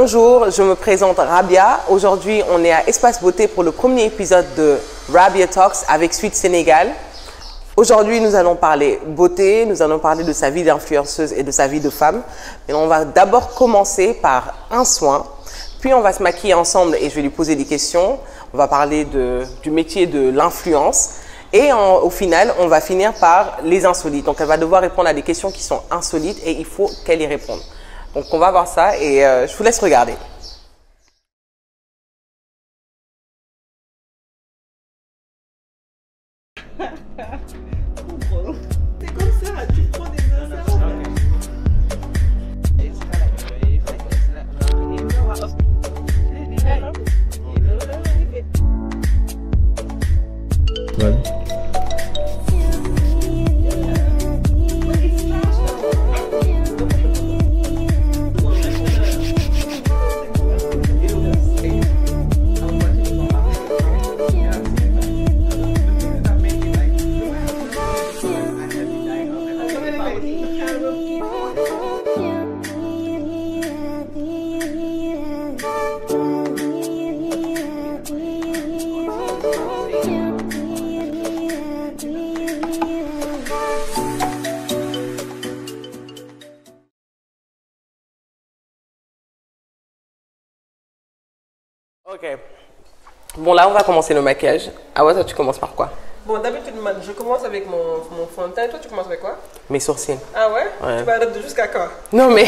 Bonjour, je me présente Rabia. Aujourd'hui, on est à Espace Beauté pour le premier épisode de Rabia Talks avec Suite Sénégal. Aujourd'hui, nous allons parler beauté, nous allons parler de sa vie d'influenceuse et de sa vie de femme. Mais on va d'abord commencer par un soin, puis on va se maquiller ensemble et je vais lui poser des questions. On va parler du métier de l'influence et au final, on va finir par les insolites. Donc, elle va devoir répondre à des questions qui sont insolites et il faut qu'elle y réponde. Donc, on va voir ça et je vous laisse regarder. C'est comme ça, tu prends des inserts. Voilà. Ok. Bon, là, on va commencer le maquillage. Ah ouais, toi, tu commences par quoi? Bon, d'habitude, je commence avec mon fond de teint. Toi, tu commences avec quoi? Mes sourcils. Ah ouais? Ouais. Tu vas arrêter jusqu'à quand? Non, mais...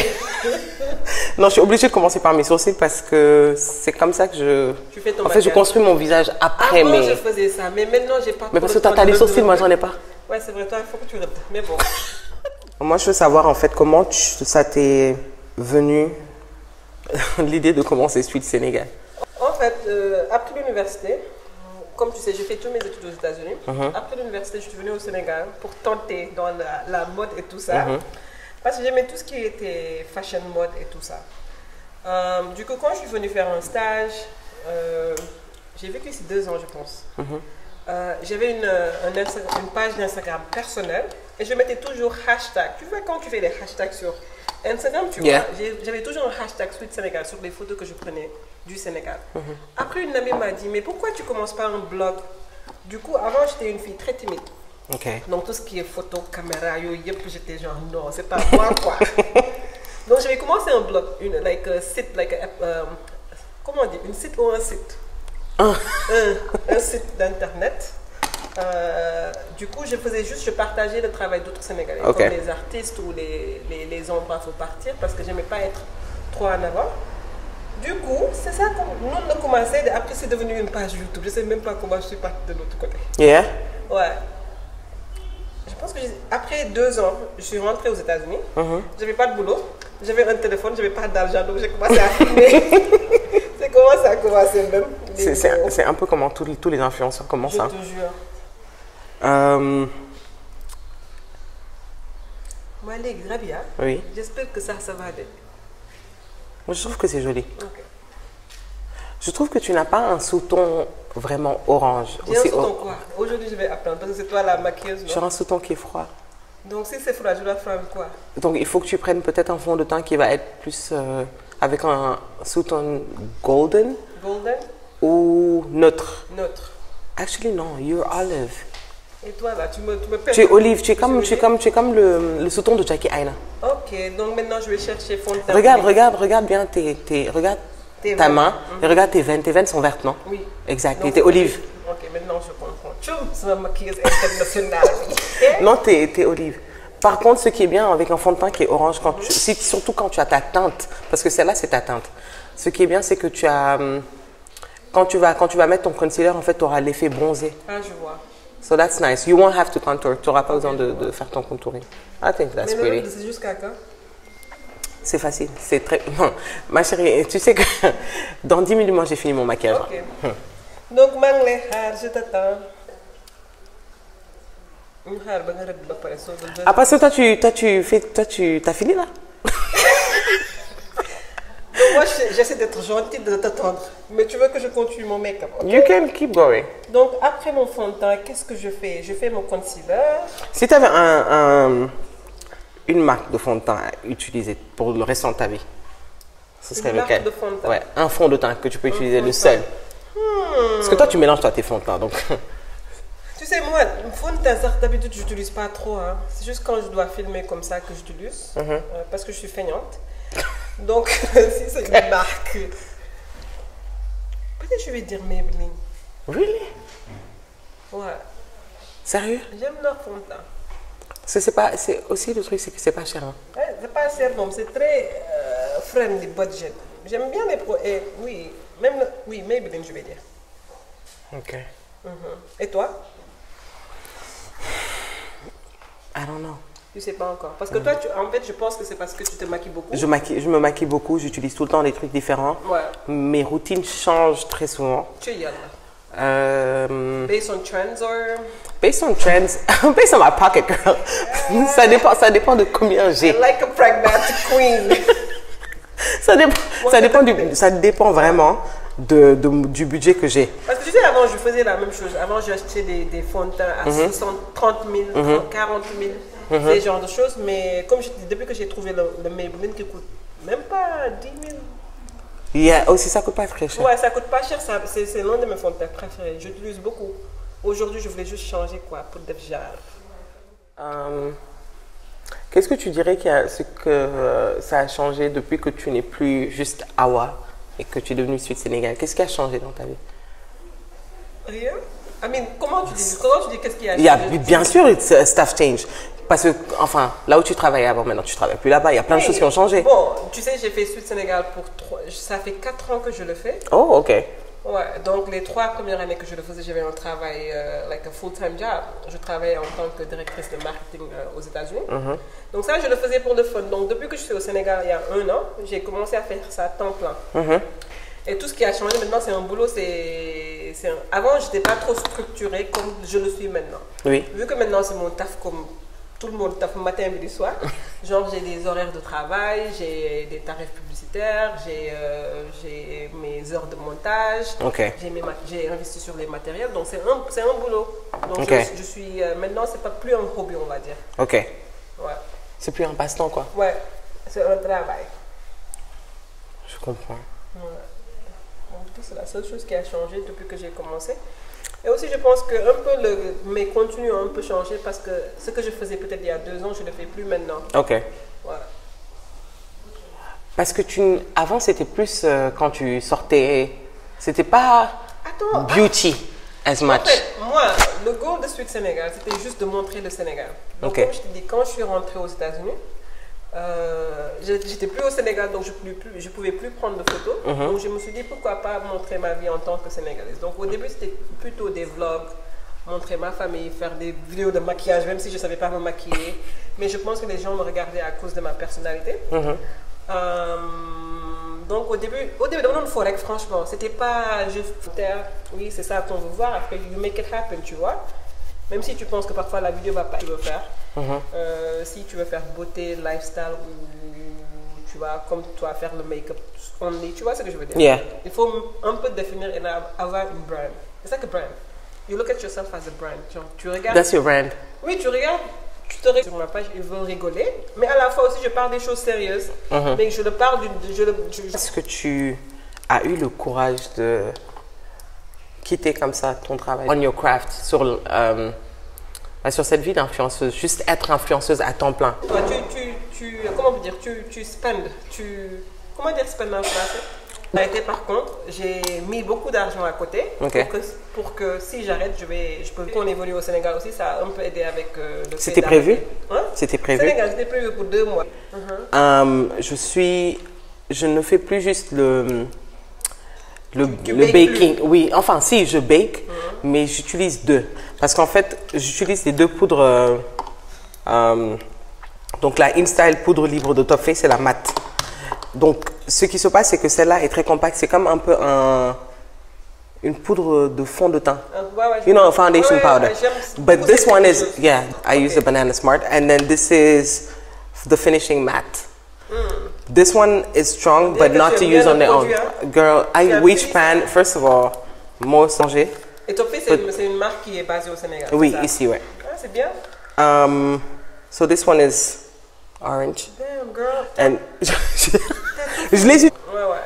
non, je suis obligée de commencer par mes sourcils parce que c'est comme ça que je... Tu fais ton en fait, je maquillage. construis mon visage après, Avant, mais... je faisais ça, mais maintenant, j'ai pas... Mais parce que toi, t'as les sourcils, moi, j'en ai pas. Ouais, c'est vrai, toi, il faut que tu rêves. Mais bon. Moi, je veux savoir, en fait, comment ça t'est venu l'idée de commencer Suite Sénégal. En fait, après l'université, comme tu sais, j'ai fait toutes mes études aux États-Unis. Après l'université, je suis venue au Sénégal pour tenter dans la mode et tout ça. Parce que j'aimais tout ce qui était fashion mode et tout ça. Du coup, quand je suis venue faire un stage, j'ai vécu ici 2 ans, je pense. J'avais une page d'Instagram personnelle et je mettais toujours hashtag. Tu vois, quand tu fais des hashtags sur Instagram, tu vois, j'avais toujours un hashtag Suite Sénégal sur les photos que je prenais du Sénégal. Après, une amie m'a dit, mais pourquoi tu commences pas un blog? Du coup, avant, j'étais une fille très timide. Okay. Donc, tout ce qui est photo, caméra, j'étais genre, non, c'est pas moi, quoi. Donc, j'avais commencé un blog, comment on dit, une site ou un site? Un site d'internet. Du coup, je partageais le travail d'autres Sénégalais, comme les artistes ou les endroits où partir, parce que j'aimais pas être trop en avant. Du coup, c'est ça que nous on a commencé. Après, c'est devenu une page YouTube. Je sais même pas comment je suis partie de l'autre côté. Yeah. Ouais. Je pense que après 2 ans, je suis rentrée aux États-Unis. J'avais pas de boulot. J'avais un téléphone, j'avais pas d'argent, donc j'ai commencé à filmer. C'est comment ça a commencé même. C'est un peu comment tous les influenceurs commencent. Je te jure. Moi, les Rabia, oui. J'espère que ça va aller. Moi, je trouve que c'est joli. Okay. Je trouve que tu n'as pas un sous-ton vraiment orange. J'ai un sous-ton quoi? Aujourd'hui, je vais apprendre parce que c'est toi la maquilleuse. Genre un sous-ton qui est froid. Donc, si c'est froid, je dois prendre quoi? Donc, il faut que tu prennes peut-être un fond de teint qui va être plus avec un sous-ton golden. Golden? Ou neutre. Neutre. Actually, non, you're olive. Et toi, là, tu me Tu es olive, tu es comme le sous-ton de Jackie Aina. Ok, donc maintenant, je vais chercher fond de teint. Regarde bien regarde ta main et regarde tes veines. Tes veines sont vertes, non? Oui. Exact, et t'es olive. Ok, maintenant, je comprends. Tchoum, c'est ma maquilleuse internationale. Non, t'es olive. Par contre, ce qui est bien avec un fond de teint qui est orange, surtout quand tu as ta teinte, parce que celle-là, c'est ta teinte. Ce qui est bien, c'est que tu as... Quand tu vas mettre ton concealer, en fait, tu auras l'effet bronzé. Ah, je vois. So that's nice. You won't have to contour. Tu n'auras pas besoin de faire ton contouring. I think that's pretty. Mais c'est jusqu'à quand? C'est facile. C'est très... Non. Ma chérie, tu sais que dans 10 minutes, moi, j'ai fini mon maquillage. Ok. Donc, je t'attends. Ah, parce que toi, tu as fini là? Moi, j'essaie d'être gentille, de t'attendre. Mais tu veux que je continue mon make-up, okay? You can keep going. Donc, après mon fond de teint, qu'est-ce que je fais? Je fais mon concealer. Si tu avais une marque de fond de teint à utiliser pour le restant de ta vie, ce serait Une marque lequel? de fond de teint. Ouais, un fond de teint que tu peux utiliser, fond le de seul. teint. Parce que toi, tu mélanges toi tes fonds de teint, donc. Tu sais, moi, fond de teint, d'habitude, je n'utilise pas trop. Hein. C'est juste quand je dois filmer comme ça que j'utilise. Parce que je suis feignante. Donc, si c'est une marque. Peut-être je vais dire Maybelline. Really? Ouais. Sérieux? J'aime leur fond de teint. Parce que c'est pas, c'est aussi le truc, c'est que c'est pas cher. Hein. Ouais, c'est pas assez bon, c'est très friendly budget. J'aime bien les produits. Oui, même oui, Maybelline, je vais dire. Ok. Et toi? I don't know. Tu sais pas encore. Parce que toi, en fait, je pense que c'est parce que tu te maquilles beaucoup. Je me maquille beaucoup, j'utilise tout le temps des trucs différents. Ouais. Mes routines changent très souvent. Tu es young. Based Based on trends or? on trends, based on my pocket, girl. Ça dépend de combien j'ai. I like a pragmatic queen. Ça dépend vraiment du budget que j'ai. Parce que tu sais, avant, je faisais la même chose. Avant, j'achetais des fonds de teint à 30 000, 40 000, ces genres de choses. Mais comme je dis, depuis que j'ai trouvé le Maybelline qui coûte même pas 10 000. Yeah, aussi, ça coûte pas très cher. Ouais, ça coûte pas cher. C'est l'un de mes fonds de teint préférés. J'utilise beaucoup. Aujourd'hui, je voulais juste changer quoi pour des genres. Qu'est-ce que tu dirais ça a changé depuis que tu n'es plus juste Awa et que tu es devenue Sweet Sénégal? Qu'est-ce qui a changé dans ta vie? Rien. I mean, comment tu dis qu'est-ce qui a changé? Bien sûr, it's a staff change. Parce que, enfin, là où tu travaillais avant, maintenant tu ne travailles plus là-bas. Il y a plein de choses qui ont changé. Bon, tu sais, j'ai fait Sweet Sénégal ça fait 4 ans que je le fais. Oh, ok. Ouais, donc les 3 premières années que je le faisais, j'avais un travail, like a full-time job. Je travaillais en tant que directrice de marketing aux États-Unis. Donc ça, je le faisais pour le fun. Donc depuis que je suis au Sénégal il y a 1 an, j'ai commencé à faire ça à temps plein. Et tout ce qui a changé maintenant, c'est un boulot, Avant, je n'étais pas trop structurée comme je le suis maintenant. Oui. Vu que maintenant, c'est mon taf comme tout le monde taf matin, midi, soir. Genre, j'ai des horaires de travail, j'ai des tarifs publicitaires, j'ai mes heures de montage, Ok. j'ai investi sur les matériels. Donc, c'est un boulot. Donc, Ok. je suis... maintenant, c'est pas plus un hobby, on va dire. Ok. Ouais. C'est plus un passe-temps, quoi. Ouais, c'est un travail. Je comprends. Ouais. Donc, c'est la seule chose qui a changé depuis que j'ai commencé. Et aussi, je pense que mes contenus ont un peu changé parce que ce que je faisais peut-être il y a 2 ans, je ne le fais plus maintenant. Ok. Voilà. Parce que avant, c'était plus quand tu sortais, c'était pas beauty as much. En fait, moi, le goal de Sweet Sénégal, c'était juste de montrer le Sénégal. Donc, Ok. comme je te dis, quand je suis rentrée aux États-Unis, j'étais plus au Sénégal, donc je pouvais plus prendre de photos. Donc je me suis dit pourquoi pas montrer ma vie en tant que Sénégalaise. Donc au début c'était plutôt des vlogs, montrer ma famille, faire des vidéos de maquillage, même si je ne savais pas me maquiller. Mais je pense que les gens me regardaient à cause de ma personnalité. Donc au début dans le forêt, franchement, c'était pas juste oui c'est ça qu'on veut voir, après you make it happen, tu vois. Même si tu penses que parfois la vidéo va pas, tu veux faire. Si tu veux faire beauté, lifestyle ou tu vas comme toi faire le make-up only, tu vois ce que je veux dire? Yeah. Il faut un peu définir et avoir une brand. C'est ça que brand. You look at yourself as a brand. Tu regardes. That's your brand. Oui, tu regardes. Tu te regardes sur ma page, ils veulent rigoler. Mais à la fois aussi, je parle des choses sérieuses. Mais je le parle Est-ce que tu as eu le courage de quitter comme ça ton travail on your craft sur cette vie d'influenceuse, juste être influenceuse à temps plein? Toi, comment on peut dire, tu spend, comment dire spend en français? Par contre, j'ai mis beaucoup d'argent à côté pour que si j'arrête, je peux qu'on évolue au Sénégal aussi, ça a un peu aidé avec le C'était prévu? Hein? C'était prévu? Sénégal, c'était prévu pour 2 mois. Je ne fais plus juste le bakes baking. plus. Oui, enfin si, je bake, mais j'utilise 2. Parce qu'en fait, j'utilise les 2 poudres. Donc la InStyle poudre libre de Top Face, c'est la mat. Donc ce qui se passe, c'est que celle-là est très compacte. C'est comme un peu une poudre de fond de teint. You know, a foundation powder. But this one is, yeah, I use the Banana Smart. And then this is the finishing matte. This one is strong, but not to use on their own. Girl, Witch Pan, first of all, moi changer. Et Top Face, c'est une marque qui est basée au Sénégal. Oui, ici, ouais. Ah, c'est bien. So this one is orange. Damn, girl. And Je les ai. Ouais, ouais.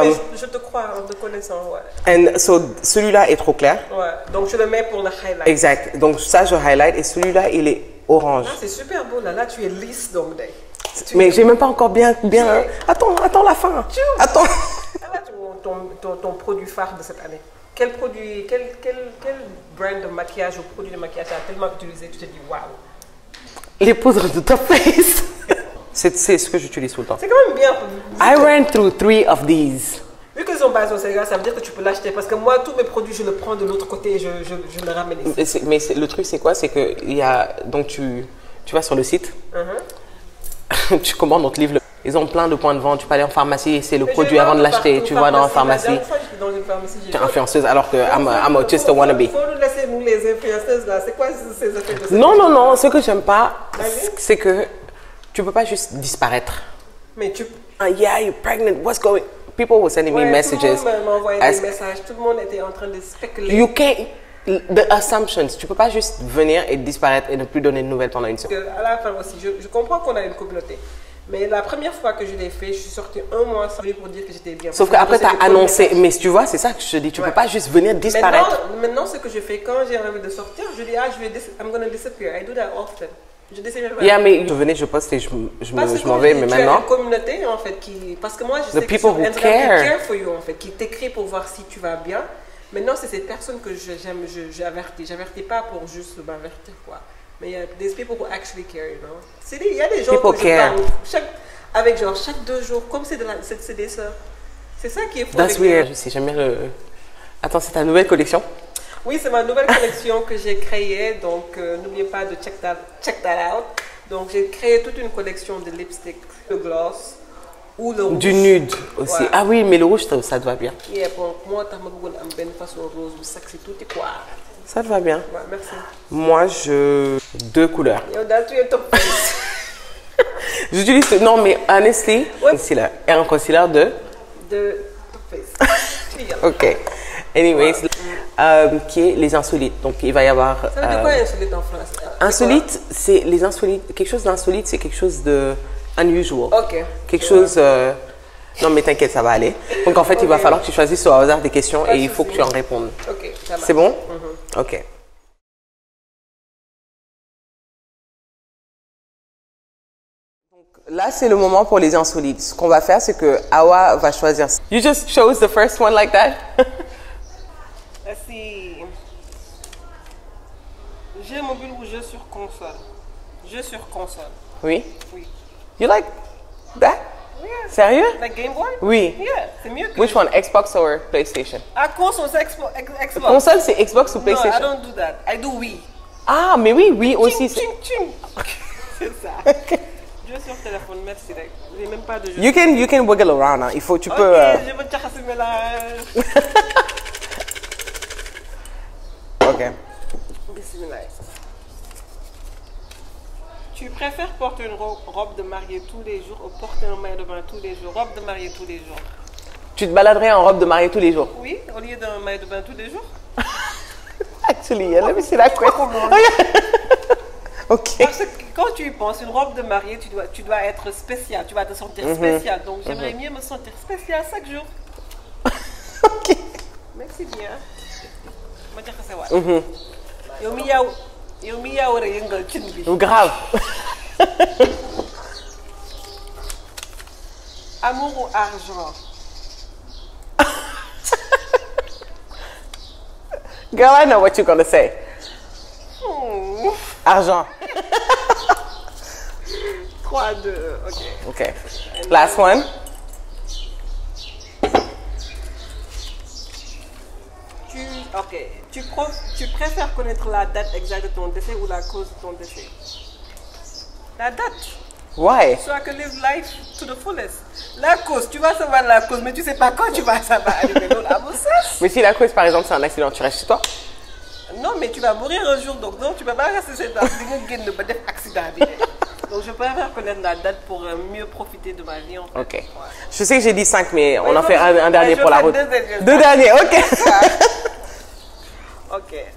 Mais je te crois en te connaissant, ouais. And so, celui-là est trop clair. Ouais, donc je le mets pour le highlight. Exact. Donc ça, je highlight. Et celui-là, il est orange. Ah, c'est super beau, là. Là, tu es lisse, donc. Mais j'ai même pas encore bien... Attends la fin. Attends. Ah, là, ton produit phare de cette année. Quel produit, quel brand de maquillage ou produit de maquillage tu as tellement utilisé, tu te dis waouh. Les poudres de Too Faced. C'est ce que j'utilise tout le temps. C'est quand même bien. I ran through 3 of these. Vu qu'ils sont basés au Sénégal, ça veut dire que tu peux l'acheter. Parce que moi, tous mes produits, je le prends de l'autre côté et je le ramène ici. Mais le truc, c'est quoi? C'est que il y a... Donc, tu vas sur le site. Tu commandes, on te livre. Ils ont plein de points de vente. Tu peux aller en pharmacie, c'est le produit avant de l'acheter. Tu vas dans la pharmacie. La dernière fois, j'étais dans une pharmacie. Tu es influenceuse alors que I'm just a wannabe. Il faut nous laisser, nous, les influenceuses, là. C'est quoi ces effets de Non. Ce que j'aime pas, c'est que tu peux pas juste disparaître. Mais tu... Yeah, you're pregnant. What's going... People were sending me messages. Tout le monde m'a envoyé des messages. Tout le monde était en train de spéculer. You can't... The assumptions. Tu peux pas juste venir et disparaître et ne plus donner de nouvelles pendant une semaine. À la fin aussi, je comprends qu'on a une communauté. Mais la première fois que je l'ai fait, je suis sortie un mois sans pour dire que j'étais bien. Sauf qu'après, tu as annoncé. Mais tu vois, c'est ça que je te dis. Tu peux pas juste venir disparaître. Maintenant, ce que je fais, quand j'ai envie de sortir, je dis, I'm going to disappear. I do that often. Je décide de yeah, mais je venais, je poste et je m'en vais, mais maintenant... Tu as une communauté, en fait, qui... Parce que moi, je sais que sur Instagram, qui care for you, en fait, qui t'écrit pour voir si tu vas bien. Maintenant, c'est ces personnes que j'aime, j'avertis. J'avertis pas pour juste m'avertir, quoi. Mais il y a des people who actually care, you know. Il y a des gens people que je parle avec genre chaque 2 jours, comme c'est des sœurs. C'est ça qui est fou. That's weird. Je sais, j'aime bien le... Attends, c'est ta nouvelle collection? Oui, c'est ma nouvelle collection que j'ai créée, donc n'oubliez pas de check that out. Donc j'ai créé toute une collection de lipstick, de gloss ou le rouge. Du nude aussi. Ouais. Ah oui, mais le rouge, ça te va bien. Yeah, pour moi, tu as une façon rose, sexy, tout est quoi. Ça te va bien. Ouais, merci. Moi, 2 couleurs. Yo, that's your top face. J'utilise... Non, mais honestly, concealer. Et un concealer de top face. Ok. Anyways, qui est les insolites. Donc, il va y avoir... Ça veut dire quoi insolite en français? Insolite, c'est les insolites. Quelque chose d'insolite, c'est quelque chose de unusual. Ok. Quelque chose... Non, mais t'inquiète, ça va aller. Donc, en fait, il va falloir que tu choisisses au hasard des questions et il faut que tu en répondes. Ok, ça va. C'est bon? Ok. Là, c'est le moment pour les insolites. Ce qu'on va faire, c'est que Awa va choisir. You just chose the first one like that? Let's see. Jeu mobile ou jeu sur console? Jeu sur console. Oui? Oui. You like that? Yeah. Sérieux? Like Game Boy? Oui. Yeah, c'est mieux que... Which one? Xbox or PlayStation? Ah, console, c'est Xbox. Console, c'est Xbox ou PlayStation? No, I don't do that. I do Wii. Ah, mais oui aussi. C'est ça. Jeu sur téléphone, merci. J'ai même pas de jeu. You can wiggle around. Hein. Il faut, tu peux... je veux te chasser là. Ok. Bismillah. Tu préfères porter une robe de mariée tous les jours ou porter un maillot de bain tous les jours? Robe de mariée tous les jours. Tu te baladerais en robe de mariée tous les jours? Oui, au lieu d'un maillot de bain tous les jours. Actually, let me see that question. Ok. Parce que quand tu y penses, une robe de mariée, tu dois être spécial, tu vas te sentir spécial. Donc j'aimerais mieux me sentir spécial chaque jour. Ok. Merci bien. Ma dire que c'est vrai. Yo mi yaa war a yëngal cin bi. Grave. Amour ou argent? Girl, I know what you're gonna say. Argent. 3, 2, ok. Okay. Last one. Tu préfères connaître la date exacte de ton décès ou la cause de ton décès? La date. Why? So I can live life to the fullest. La cause, tu vas savoir la cause, mais tu sais pas quand tu vas savoir arriver. Mais si la cause, par exemple, c'est un accident, tu restes chez toi? Non, mais tu vas mourir un jour, donc non, tu vas pas rester chez toi. Accident. Donc je préfère connaître la date pour mieux profiter de ma vie en fait. Ok. Ouais. Je sais que j'ai dit 5, mais on en fait un dernier pour la route. Deux derniers, ok.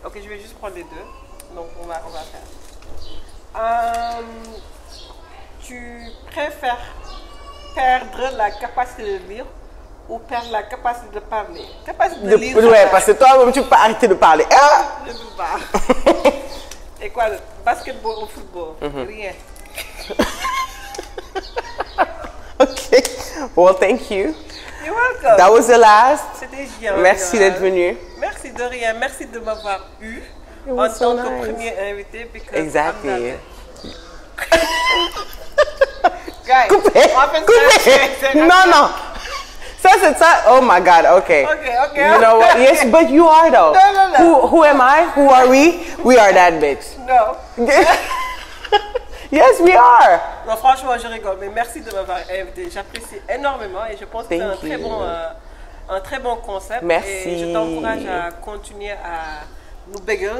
Ok, je vais juste prendre les 2. Donc on va faire. Tu préfères perdre la capacité de lire ou perdre la capacité de parler. Capacité de lire. Ouais, parce que toi-même, tu peux pas arrêter de parler. Ah! Je ne peux pas. Et quoi, basketball ou football? Rien. Ok. Well, thank you. You're welcome. That was the last. C'était génial. Merci d'être venu. Merci de rien. Merci de m'avoir eu It en was so tant que nice. premier invité. Exactly. Guys, Coupé. on va faire ça. Non, non. Ça, c'est ça. Oh my God. Okay. Okay. You know what? Yes, but you are though. No. Who am I? Who are we? We are that bitch. Non. Yes, we are. Non, franchement, je rigole, mais merci de m'avoir invité. J'apprécie énormément et je pense que c'est un très bon concept. Merci. Et je t'encourage à continuer à nous béguer,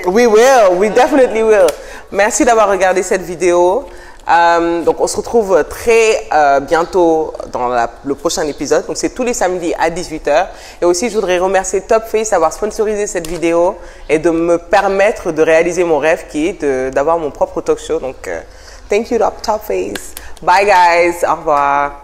We will. We definitely will. Merci d'avoir regardé cette vidéo. Donc, on se retrouve très bientôt dans le prochain épisode. Donc, c'est tous les samedis à 18 h. Et aussi, je voudrais remercier Topface d'avoir sponsorisé cette vidéo et de me permettre de réaliser mon rêve qui est d'avoir mon propre talk show. Donc, thank you, Topface. Bye, guys. Au revoir.